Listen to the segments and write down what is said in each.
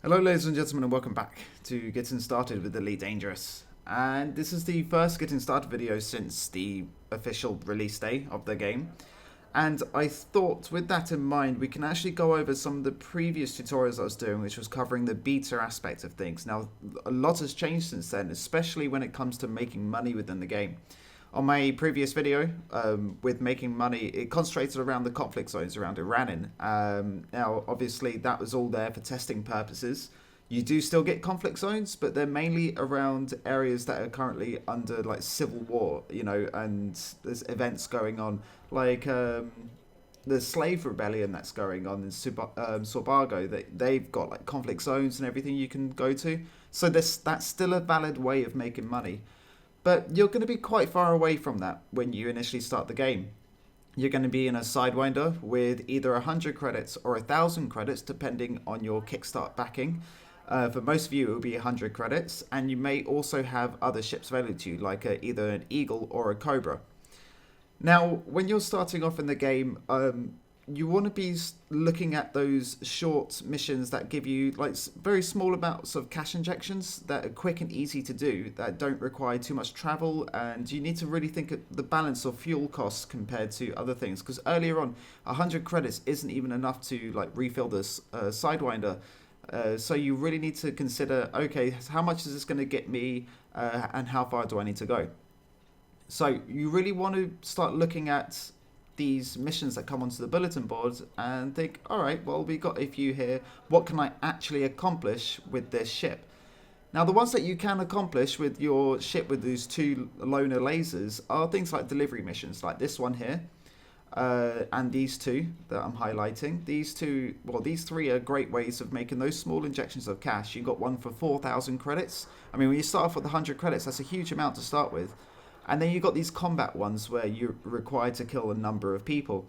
Hello ladies and gentlemen and welcome back to Getting Started with Elite Dangerous. And this is the first Getting Started video since the official release day of the game. And I thought with that in mind we can actually go over some of the previous tutorials I was doing, which was covering the beta aspect of things. Now a lot has changed since then, especially when it comes to making money within the game. On my previous video with making money, it concentrated around the conflict zones around Eranin. Now, obviously, that was all there for testing purposes. You do still get conflict zones, but they're mainly around areas that are currently under like civil war, and there's events going on, like the slave rebellion that's going on in Sorbago. They've got like conflict zones and everything you can go to. So that's still a valid way of making money. But you're going to be quite far away from that when you initially start the game. You're going to be in a sidewinder with either 100 credits or 1,000 credits, depending on your kickstart backing. For most of you, it will be 100 credits, and you may also have other ships available to you, like either an Eagle or a Cobra. Now, when you're starting off in the game, you want to be looking at those short missions that give you like very small amounts of cash injections that are quick and easy to do, that don't require too much travel, and you need to really think of the balance of fuel costs compared to other things, because earlier on 100 credits isn't even enough to like refill this sidewinder. So you really need to consider, okay, how much is this going to get me and how far do I need to go? So you really want to start looking at these missions that come onto the bulletin board and think, alright, well, we got a few here. What can I actually accomplish with this ship? Now, the ones that you can accomplish with your ship with these two loner lasers are things like delivery missions, like this one here, and these two that I'm highlighting. These three are great ways of making those small injections of cash. You got one for 4,000 credits. I mean, when you start off with 100 credits, that's a huge amount to start with. And then you've got these combat ones where you're required to kill a number of people.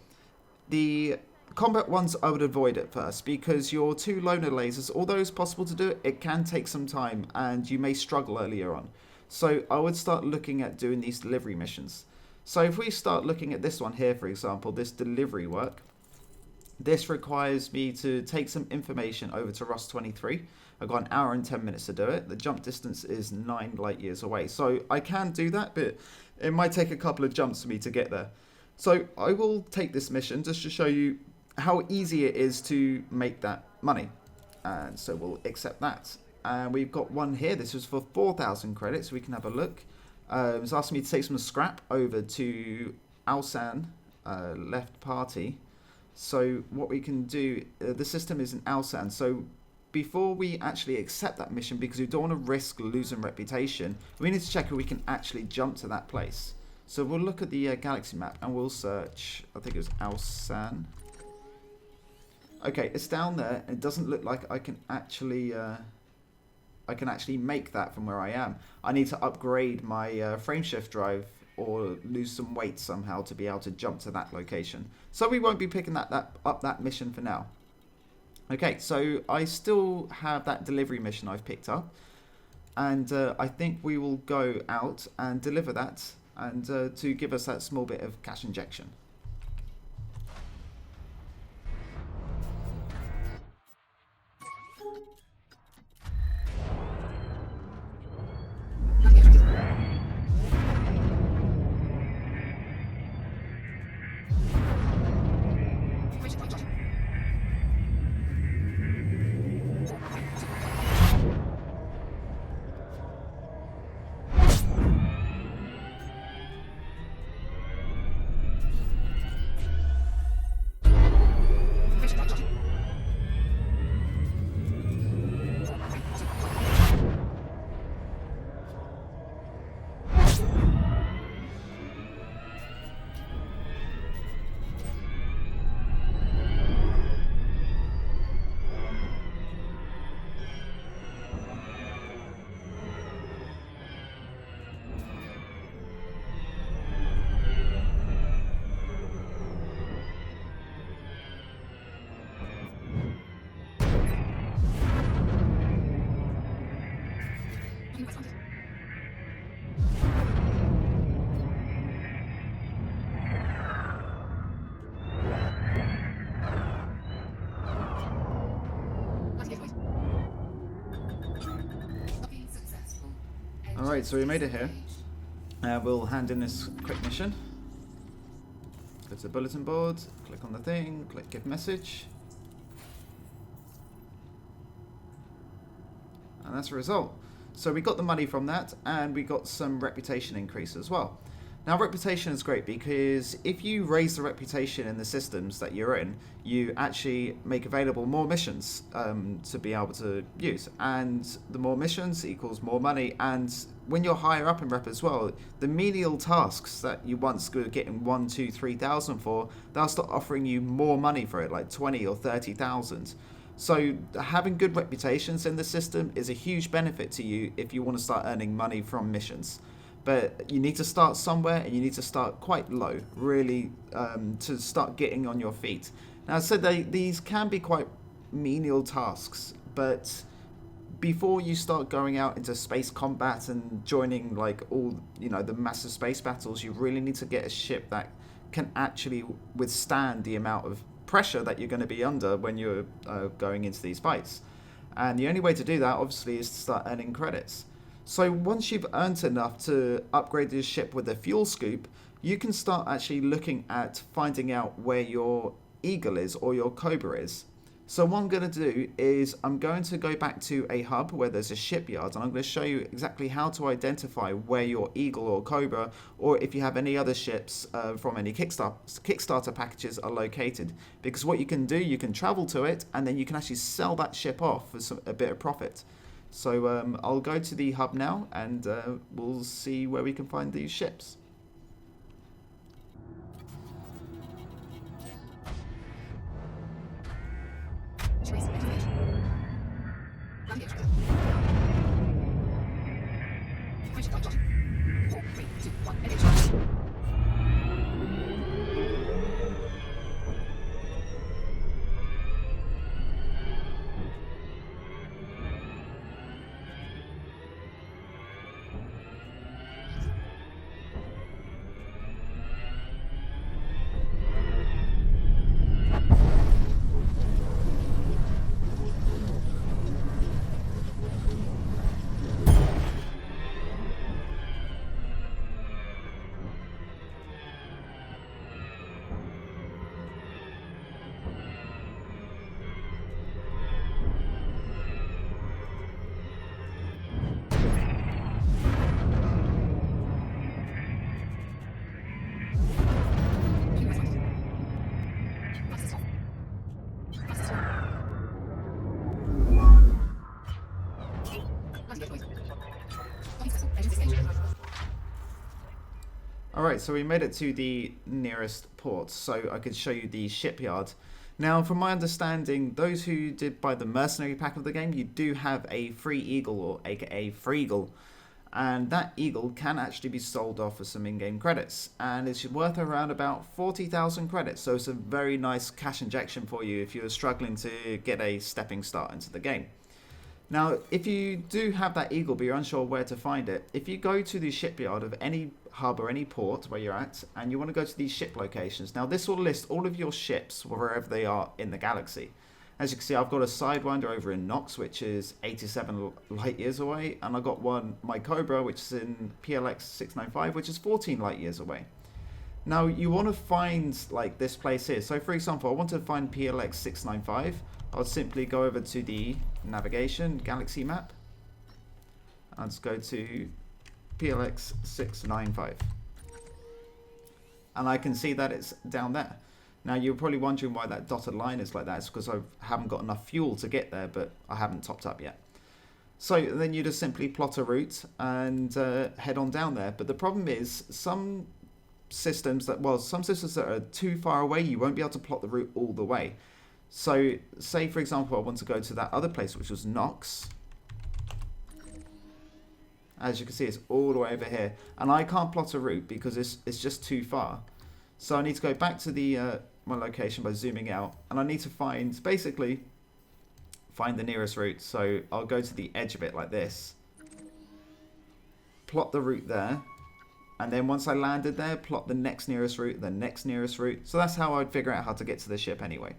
The combat ones I would avoid at first, because your two loner lasers, although it's possible to do it, it can take some time and you may struggle earlier on. So I would start looking at doing these delivery missions. So if we start looking at this one here, for example, this delivery work, this requires me to take some information over to Ross 23. I've got an hour and 10 minutes to do it. The jump distance is 9 light years away. So I can do that, but it might take a couple of jumps for me to get there. So I will take this mission just to show you how easy it is to make that money. And so we'll accept that. And we've got one here. This was for 4,000 credits. We can have a look. It's asking me to take some scrap over to Alsan, left party. So what we can do, the system is in Alsan. So before we actually accept that mission, because we don't want to risk losing reputation, we need to check if we can actually jump to that place. So we'll look at the galaxy map and we'll search, I think it was Alsan. Okay, it's down there. It doesn't look like I can actually make that from where I am. I need to upgrade my frameshift drive or lose some weight somehow to be able to jump to that location. So we won't be picking that mission for now. Okay, so I still have that delivery mission I've picked up, and I think we will go out and deliver that, and to give us that small bit of cash injection. Alright, so we made it here. We'll hand in this quick mission. Go to the bulletin board, click on the thing, click give message. And that's the result. So we got the money from that, and we got some reputation increase as well. Now, reputation is great because if you raise the reputation in the systems that you're in, you actually make available more missions to be able to use. And the more missions equals more money. And when you're higher up in rep as well, the menial tasks that you once were getting 1, 2, 3,000 for, they'll start offering you more money for it, like 20 or 30,000. So having good reputations in the system is a huge benefit to you if you want to start earning money from missions. But you need to start somewhere, and you need to start quite low, really, to start getting on your feet. Now, I said these can be quite menial tasks, but before you start going out into space combat and joining like all, the massive space battles, you really need to get a ship that can actually withstand the amount of pressure that you're going to be under when you're going into these fights. And the only way to do that, obviously, is to start earning credits. So once you've earned enough to upgrade your ship with a fuel scoop, you can start actually looking at finding out where your Eagle is or your Cobra is. So what I'm going to do is I'm going to go back to a hub where there's a shipyard, and I'm going to show you exactly how to identify where your Eagle or Cobra, or if you have any other ships from any Kickstarter packages, are located. Because what you can do, you can travel to it, and then you can actually sell that ship off for a bit of profit. So I'll go to the hub now, and we'll see where we can find these ships. Alright, so we made it to the nearest port, so I could show you the shipyard. Now, from my understanding, those who did buy the mercenary pack of the game, you do have a free Eagle, or aka Freeagle. And that Eagle can actually be sold off for some in-game credits. And it's worth around about 40,000 credits, so it's a very nice cash injection for you if you're struggling to get a stepping start into the game. Now, if you do have that Eagle but you're unsure where to find it, if you go to the shipyard of any hub or any port where you're at, and you want to go to these ship locations, now this will list all of your ships wherever they are in the galaxy. As you can see, I've got a sidewinder over in Nox, which is 87 light years away, and I've got my Cobra, which is in PLX 695, which is 14 light years away. Now, you want to find like this place here. So for example, I want to find PLX 695. I'll simply go over to the navigation galaxy map. I'll just go to PLX 695. And I can see that it's down there. Now, you're probably wondering why that dotted line is like that. It's because I haven't got enough fuel to get there, but I haven't topped up yet. So then you just simply plot a route and head on down there. But the problem is some systems that are too far away, you won't be able to plot the route all the way. So say, for example, I want to go to that other place, which was Nox. As you can see, it's all the way over here. And I can't plot a route because it's just too far. So I need to go back to the my location by zooming out. And I need to find the nearest route. So I'll go to the edge of it like this. Plot the route there. And then once I landed there, plot the next nearest route, the next nearest route. So that's how I'd figure out how to get to the ship anyway.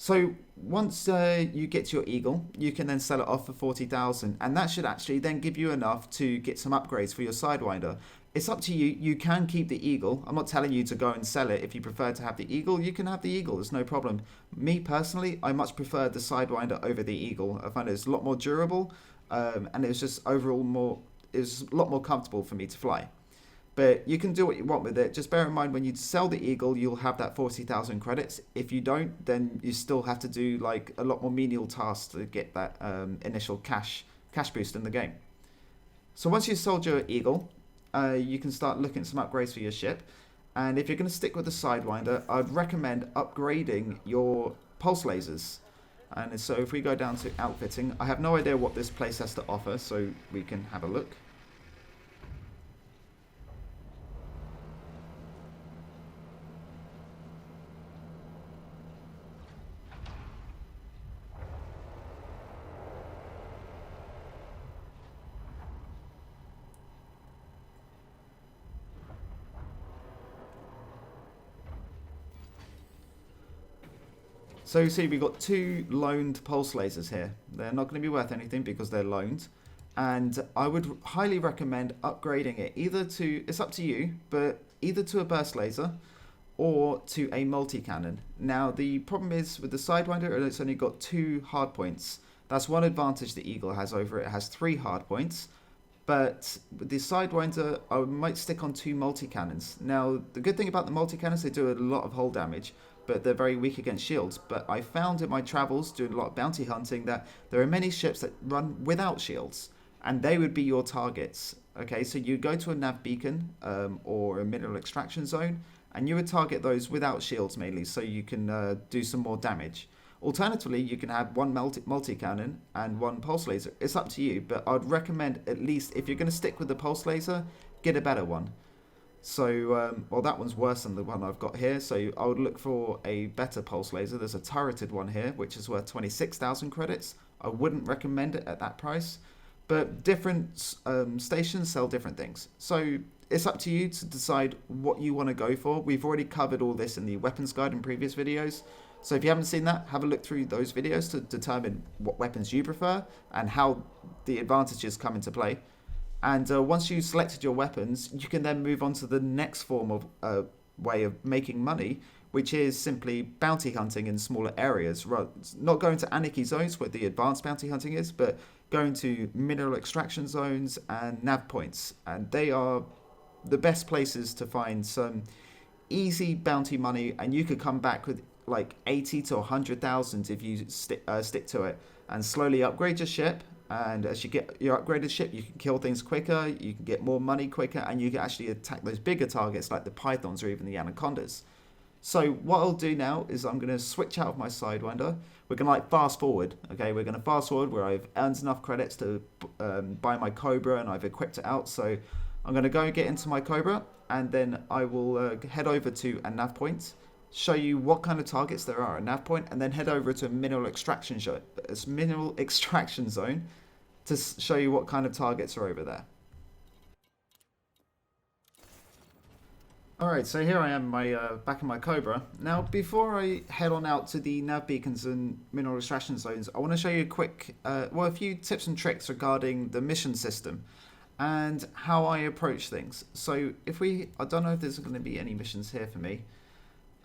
So once you get your eagle, you can then sell it off for 40,000, and that should actually then give you enough to get some upgrades for your sidewinder. It's up to you. You can keep the eagle. I'm not telling you to go and sell it. If you prefer to have the eagle, you can have the eagle. It's no problem. Me personally, I much prefer the sidewinder over the eagle. I find it's a lot more durable, and it's just overall more. It's a lot more comfortable for me to fly. But you can do what you want with it. Just bear in mind when you sell the eagle, you'll have that 40,000 credits. If you don't, then you still have to do like a lot more menial tasks to get that initial cash boost in the game. So once you've sold your eagle, you can start looking at some upgrades for your ship. And if you're going to stick with the sidewinder, I'd recommend upgrading your pulse lasers. And so if we go down to outfitting, I have no idea what this place has to offer, so we can have a look. So you see we've got two loaned pulse lasers here. They're not going to be worth anything because they're loaned. And I would highly recommend upgrading it either to, it's up to you, but either to a burst laser or to a multi-cannon. Now the problem is with the Sidewinder, it's only got 2 hard points. That's one advantage the Eagle has over it. It has 3 hard points. But with the Sidewinder, I might stick on 2 multi-cannons. Now the good thing about the multi-cannons, they do a lot of hull damage, but they're very weak against shields. But I found in my travels, doing a lot of bounty hunting, that there are many ships that run without shields, and they would be your targets. Okay, so you go to a Nav Beacon or a mineral extraction zone, and you would target those without shields mainly, so you can do some more damage. Alternatively, you can have one multi-cannon and 1 pulse laser. It's up to you, but I'd recommend at least, if you're going to stick with the pulse laser, get a better one. So, well, that one's worse than the one I've got here, so I would look for a better pulse laser. There's a turreted one here, which is worth 26,000 credits. I wouldn't recommend it at that price, but different stations sell different things. So it's up to you to decide what you want to go for. We've already covered all this in the weapons guide in previous videos. So if you haven't seen that, have a look through those videos to determine what weapons you prefer and how the advantages come into play. And once you've selected your weapons, you can then move on to the next form of way of making money, which is simply bounty hunting in smaller areas. Not going to anarchy zones where the advanced bounty hunting is, but going to mineral extraction zones and nav points. And they are the best places to find some easy bounty money, and you could come back with like 80 to 100,000 if you stick to it and slowly upgrade your ship. And as you get your upgraded ship, you can kill things quicker, you can get more money quicker, and you can actually attack those bigger targets like the pythons or even the anacondas. So what I'll do now is I'm going to switch out of my Sidewinder. We're going to like fast forward, okay? We're going to fast forward where I've earned enough credits to buy my Cobra and I've equipped it out. So I'm going to go and get into my Cobra, and then I will head over to a nav point, show you what kind of targets there are at nav point, and then head over to a mineral extraction zone to show you what kind of targets are over there. Alright, so here I am back in my Cobra. Now, before I head on out to the nav beacons and mineral extraction zones, I want to show you a few tips and tricks regarding the mission system and how I approach things. So I don't know if there's going to be any missions here for me.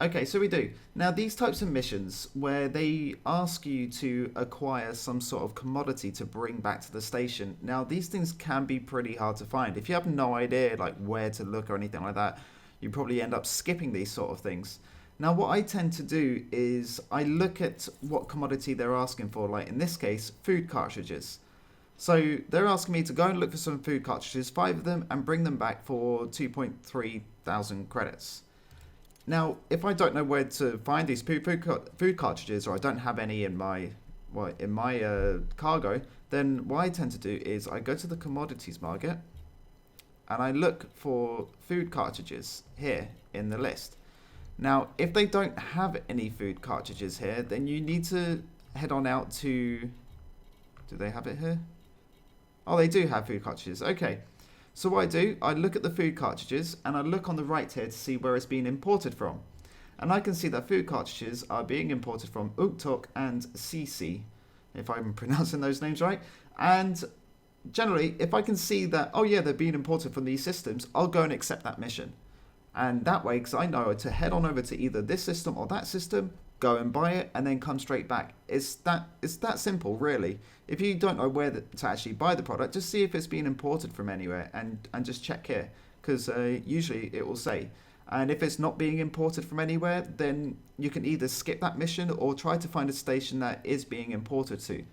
Okay, so we do. Now, these types of missions where they ask you to acquire some sort of commodity to bring back to the station. Now, these things can be pretty hard to find. If you have no idea like where to look or anything like that, you probably end up skipping these sort of things. Now, what I tend to do is I look at what commodity they're asking for, like in this case, food cartridges. So they're asking me to go and look for some food cartridges, 5 of them, and bring them back for 2.3 thousand credits. Now, if I don't know where to find these food cartridges, or I don't have any in my cargo, then what I tend to do is I go to the commodities market and I look for food cartridges here in the list. Now, if they don't have any food cartridges here, then you need to head on out to... Do they have it here? Oh, they do have food cartridges. Okay. So what I do, I look at the food cartridges and I look on the right here to see where it's been imported from. And I can see that food cartridges are being imported from Uktok and CC, if I'm pronouncing those names right. And generally, if I can see that, oh yeah, they're being imported from these systems, I'll go and accept that mission. And that way, because I know to head on over to either this system or that system, go and buy it, and then come straight back. It's that simple, really. If you don't know where to actually buy the product, just see if it's being imported from anywhere, and just check here, because usually it will say. And if it's not being imported from anywhere, then you can either skip that mission or try to find a station that is being imported to.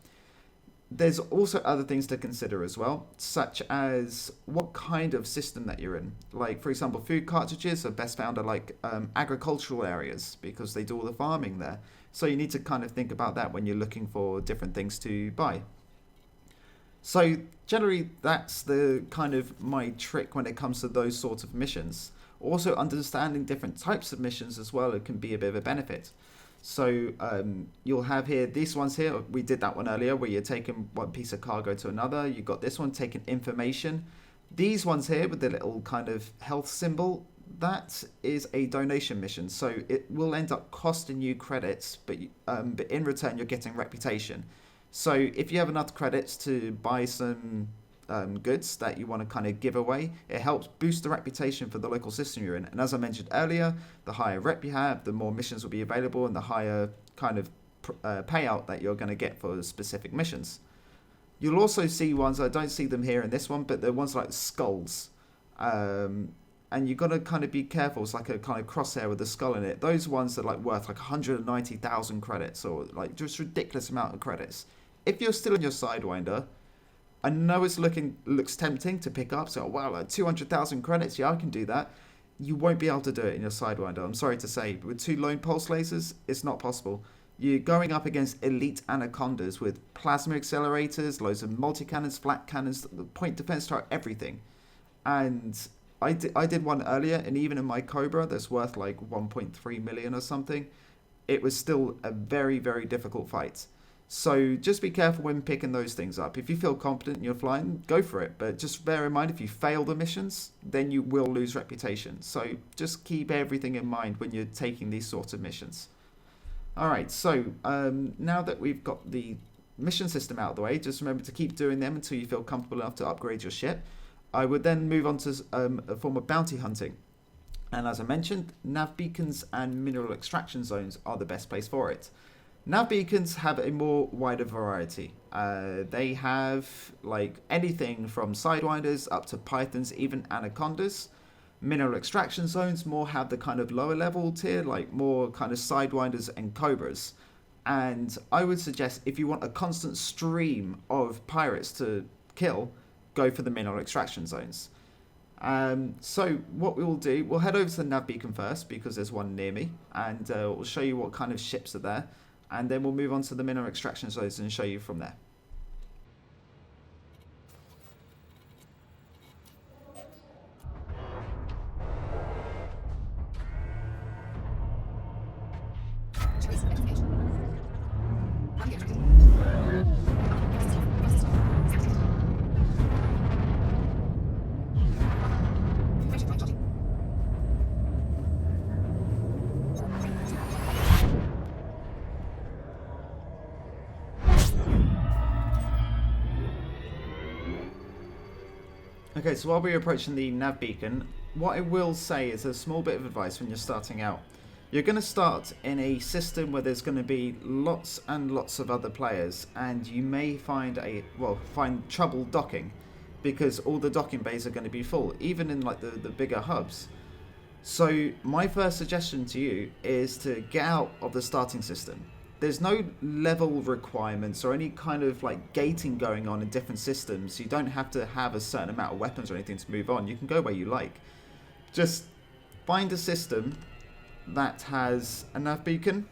There's also other things to consider as well, such as what kind of system that you're in. Like, for example, food cartridges are best found at like agricultural areas, because they do all the farming there. So you need to kind of think about that when you're looking for different things to buy. So generally, that's the kind of my trick when it comes to those sorts of missions. Also, understanding different types of missions as well, it can be a bit of a benefit. So you'll have here, these ones here, we did that one earlier, where you're taking one piece of cargo to another. You've got this one, taking information. These ones here with the little kind of health symbol, that is a donation mission. So it will end up costing you credits, but in return you're getting reputation. So if you have enough credits to buy some goods that you want to kind of give away, it helps boost the reputation for the local system you're in. And as I mentioned earlier, the higher rep you have, the more missions will be available, and the higher kind of payout that you're going to get for specific missions. You'll also see ones, I don't see them here in this one, but they're ones like skulls. And you've got to kind of be careful. It's like a kind of crosshair with a skull in it. Those ones are like worth like 190,000 credits, or like just ridiculous amount of credits. If you're still in your sidewinder, I know it looks tempting to pick up. So, wow, like 200,000 credits. Yeah, I can do that. You won't be able to do it in your sidewinder. I'm sorry to say, but with 2 lone pulse lasers, it's not possible. You're going up against elite Anacondas with plasma accelerators, loads of multi-cannons, flat cannons, point defense tower, everything. And I did one earlier, and even in my Cobra, that's worth like 1.3 million or something, it was still a very, very difficult fight. So just be careful when picking those things up. If you feel confident in your flying, go for it. But just bear in mind, if you fail the missions, then you will lose reputation. So just keep everything in mind when you're taking these sorts of missions. Alright, so now that we've got the mission system out of the way, just remember to keep doing them until you feel comfortable enough to upgrade your ship. I would then move on to a form of bounty hunting. And as I mentioned, nav beacons and mineral extraction zones are the best place for it. Nav beacons have a more wider variety. They have like anything from sidewinders up to pythons, even anacondas. Mineral extraction zones more have the kind of lower level tier, like more kind of sidewinders and cobras. And I would suggest, if you want a constant stream of pirates to kill, go for the mineral extraction zones. So what we will do, we'll head over to the nav beacon first, because there's one near me, and we'll show you what kind of ships are there. And then we'll move on to the mineral extraction zones and show you from there. Okay, so while we're approaching the nav beacon, what I will say is a small bit of advice when you're starting out. You're going to start in a system where there's going to be lots and lots of other players, and you may find trouble docking, because all the docking bays are going to be full, even in like the bigger hubs. So my first suggestion to you is to get out of the starting system. There's no level requirements or any kind of like gating going on in different systems. You don't have to have a certain amount of weapons or anything to move on. You can go where you like. Just find a system that has a nav beacon,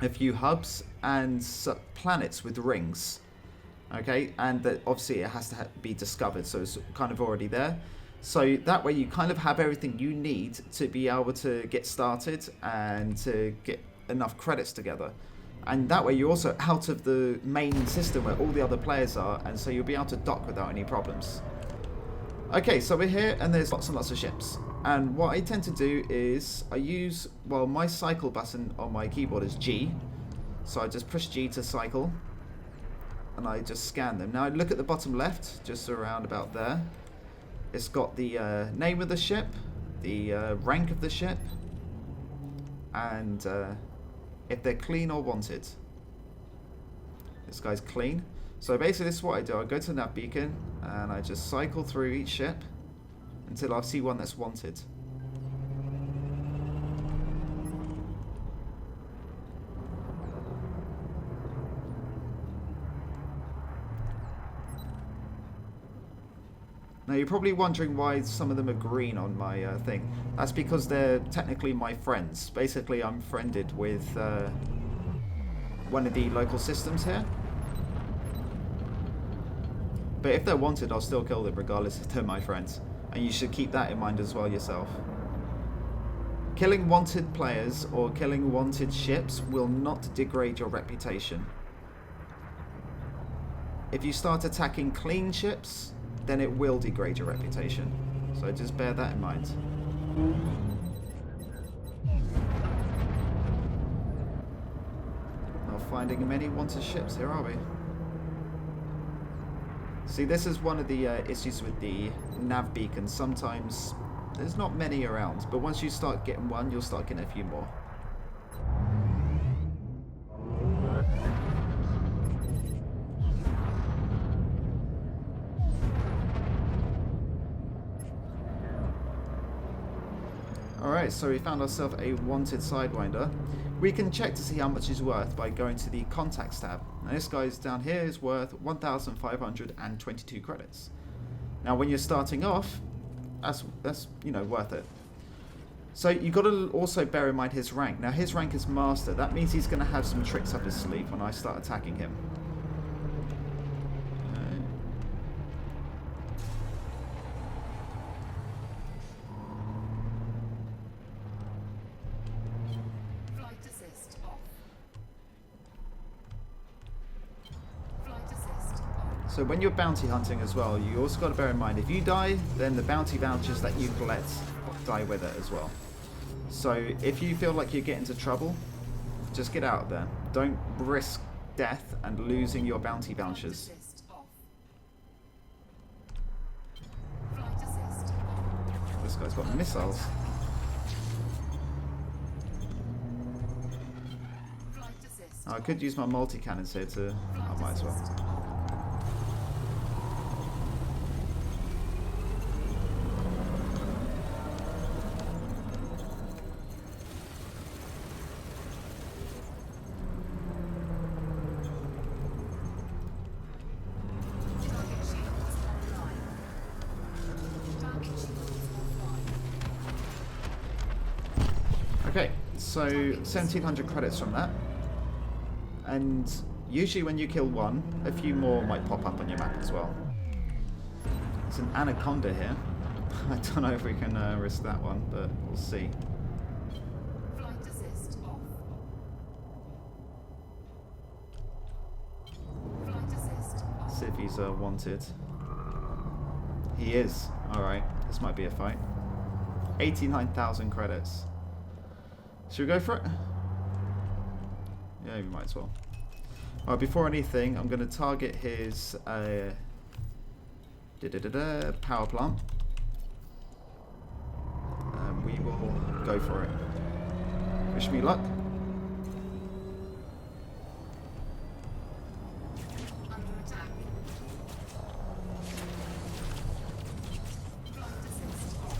a few hubs, and planets with rings. Okay, and that obviously it has to be discovered, so it's kind of already there. So that way you kind of have everything you need to be able to get started and to get enough credits together. And that way you're also out of the main system where all the other players are, and so you'll be able to dock without any problems. Okay, so we're here and there's lots and lots of ships. And what I tend to do is I use, well, my cycle button on my keyboard is G. So I just push G to cycle. And I just scan them. Now I look at the bottom left, just around about there. It's got the name of the ship, the rank of the ship, and if they're clean or wanted. This guy's clean. So basically this is what I do. I go to Nav Beacon and I just cycle through each ship until I see one that's wanted. Now you're probably wondering why some of them are green on my thing. That's because they're technically my friends. Basically I'm friended with one of the local systems here. But if they're wanted, I'll still kill them regardless if they're my friends. And you should keep that in mind as well yourself. Killing wanted players or killing wanted ships will not degrade your reputation. If you start attacking clean ships, then it will degrade your reputation. So just bear that in mind. Not finding many wanted ships here, are we? See, this is one of the issues with the Nav Beacon. Sometimes there's not many around, but once you start getting one, you'll start getting a few more. Alright, so we found ourselves a wanted sidewinder. We can check to see how much he's worth by going to the contacts tab. Now this guy's down here is worth 1,522 credits. Now when you're starting off, that's you know, worth it. So you've got to also bear in mind his rank. Now his rank is master. That means he's going to have some tricks up his sleeve when I start attacking him. So when you're bounty hunting as well, you also got to bear in mind, if you die, then the bounty vouchers that you collect die with it as well. So if you feel like you get into trouble, just get out of there. Don't risk death and losing your bounty vouchers. This guy's got missiles. Oh, I could use my multi-cannons here to... I might as well. Okay, so 1,700 credits from that, and usually when you kill one, a few more might pop up on your map as well. It's an Anaconda here. I don't know if we can risk that one, but we'll see. Flight assist off. Flight assist off. See if he's wanted. He is. Alright, this might be a fight. 89,000 credits. Should we go for it? Yeah, we might as well. Alright, before anything, I'm going to target his power plant. And we will go for it. Wish me luck. Under attack. Flight assist off.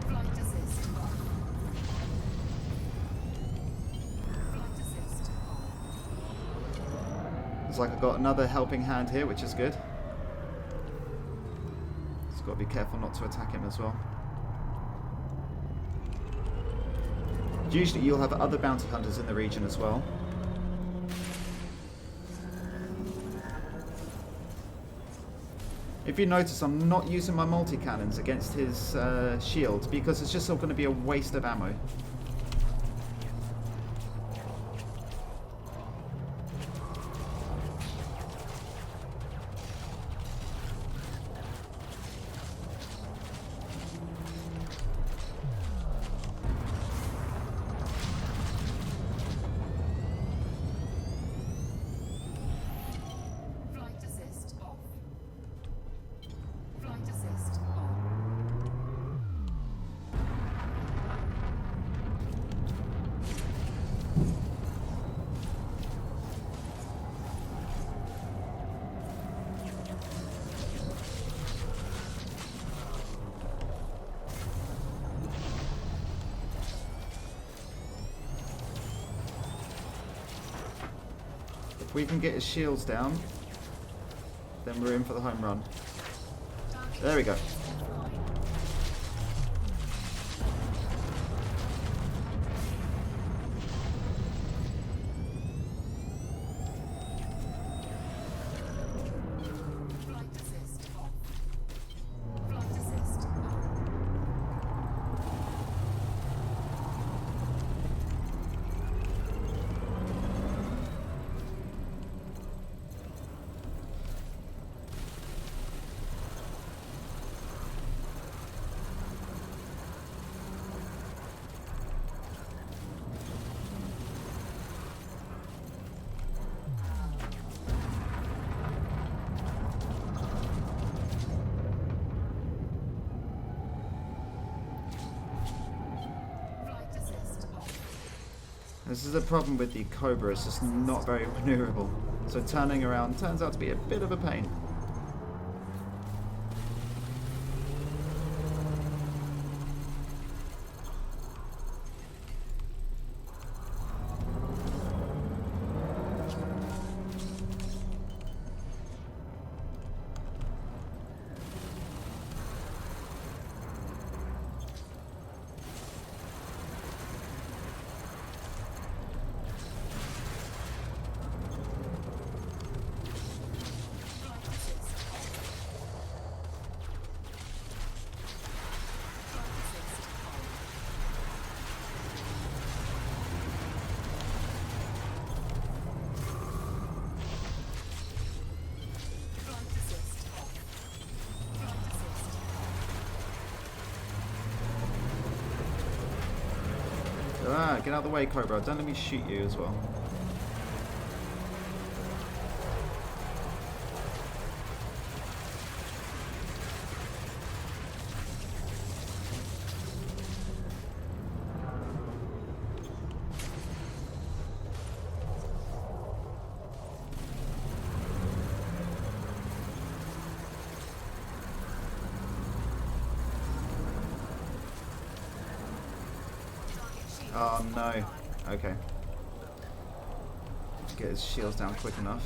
Flight assist off. Flight assist off. Flight assist off. Looks like I've got another helping hand here, which is good. Just got to be careful not to attack him as well. Usually you'll have other bounty hunters in the region as well. If you notice, I'm not using my multi-cannons against his shield because it's just all going to be a waste of ammo. we can get his shields down, then we're in for the home run. There we go. This is a problem with the Cobra, it's just not very maneuverable. So turning around turns out to be a bit of a pain. Ah, get out of the way, Cobra. Don't let me shoot you as well. Oh no. Okay. Get his shields down quick enough.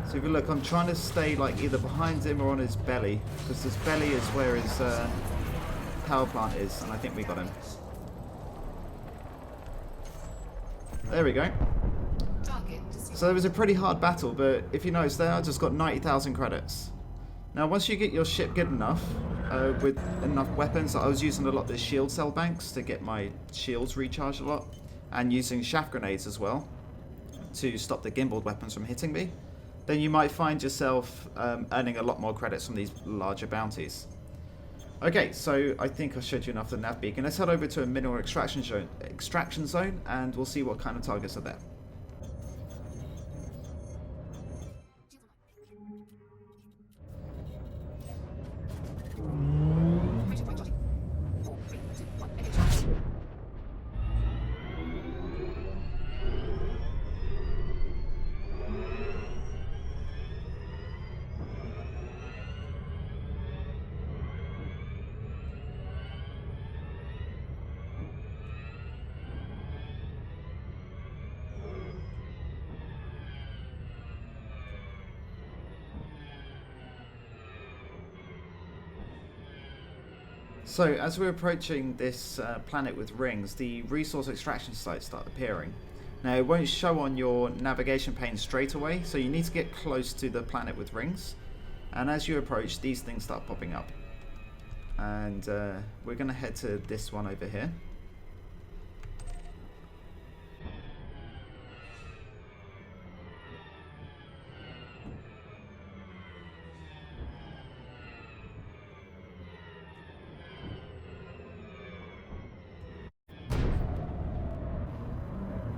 So if you look, I'm trying to stay like either behind him or on his belly, because his belly is where his power plant is, and I think we got him. There we go. So it was a pretty hard battle, but if you notice there, I just got 90,000 credits. Now once you get your ship good enough, with enough weapons, I was using a lot of the shield cell banks to get my shields recharged a lot, and using shaft grenades as well to stop the gimbaled weapons from hitting me, then you might find yourself earning a lot more credits from these larger bounties. Okay, so I think I showed you enough of the Nav Beacon. Let's head over to a mineral extraction zone, and we'll see what kind of targets are there. So as we're approaching this planet with rings, the resource extraction sites start appearing. Now it won't show on your navigation pane straight away, so you need to get close to the planet with rings. And as you approach, these things start popping up. And we're going to head to this one over here.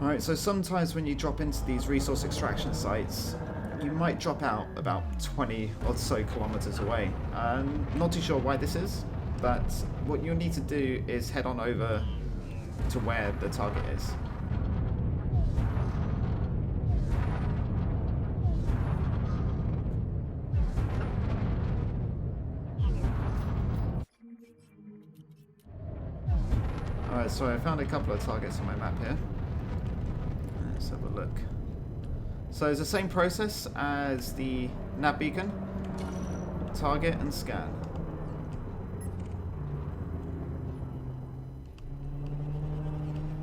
Alright, so sometimes when you drop into these resource extraction sites, you might drop out about 20 or so kilometers away. Not too sure why this is, but what you'll need to do is head on over to where the target is. Alright, so I found a couple of targets on my map here. Let's have a look. So it's the same process as the Nav Beacon. Target and scan.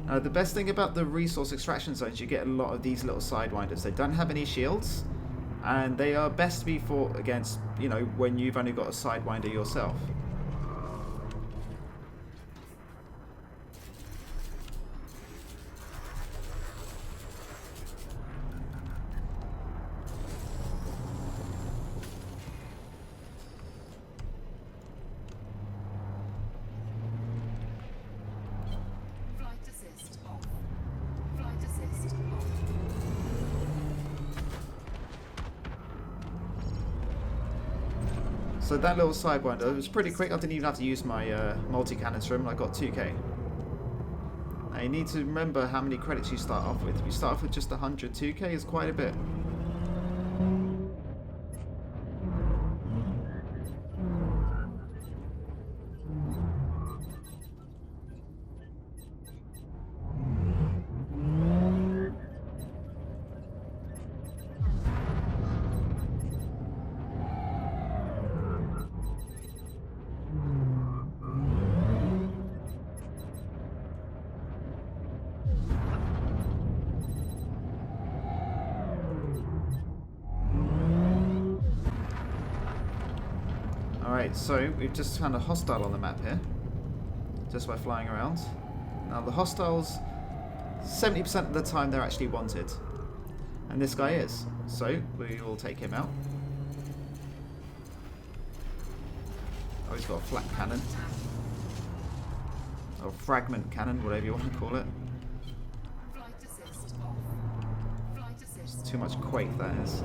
The best thing about the resource extraction zones, you get a lot of these little sidewinders. They don't have any shields, and they are best to be fought against, you know, when you've only got a sidewinder yourself. So that little sidewinder was pretty quick. I didn't even have to use my multi-cannons for him, and I got 2k. Now you need to remember how many credits you start off with. If you start off with just 100, 2k is quite a bit. Alright, so we've just found a hostile on the map here, just by flying around. Now the hostiles, 70% of the time they're actually wanted, and this guy is, so we will take him out. Oh, he's got a flat cannon, or fragment cannon, whatever you want to call it. It's too much quake, that is.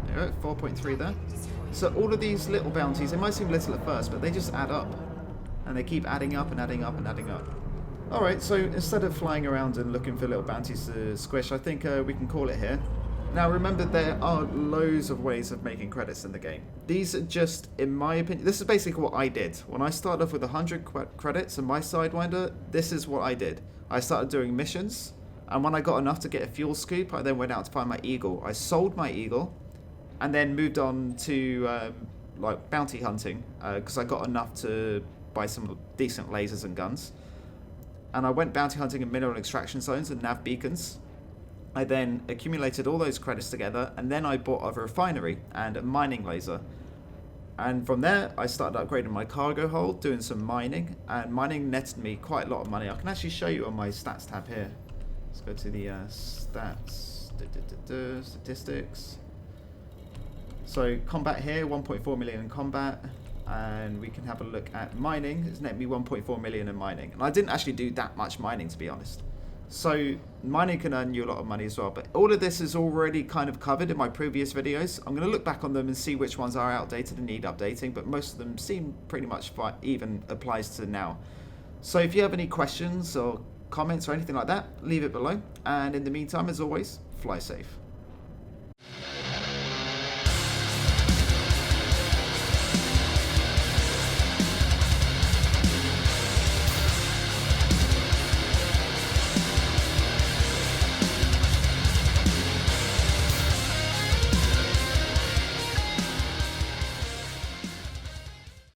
There, 4.3 there. So all of these little bounties, they might seem little at first, but they just add up. And they keep adding up and adding up and adding up. Alright, so instead of flying around and looking for little bounties to squish, I think we can call it here. Now remember, there are loads of ways of making credits in the game. These are just, in my opinion, this is basically what I did. When I started off with 100 credits and my Sidewinder, this is what I did. I started doing missions, and when I got enough to get a fuel scoop, I then went out to find my Eagle. I sold my Eagle, and then moved on to like bounty hunting, because I got enough to buy some decent lasers and guns. And I went bounty hunting in mineral extraction zones and nav beacons. I then accumulated all those credits together, and then I bought a refinery and a mining laser. And from there, I started upgrading my cargo hold, doing some mining, and mining netted me quite a lot of money. I can actually show you on my stats tab here. Let's go to the stats, statistics. So combat here, 1.4 million in combat, and we can have a look at mining. It's net me 1.4 million in mining, and I didn't actually do that much mining, to be honest. So mining can earn you a lot of money as well, but all of this is already kind of covered in my previous videos. I'm going to look back on them and see which ones are outdated and need updating, but most of them seem pretty much even applies to now. So if you have any questions or comments or anything like that, leave it below, and in the meantime, as always, fly safe.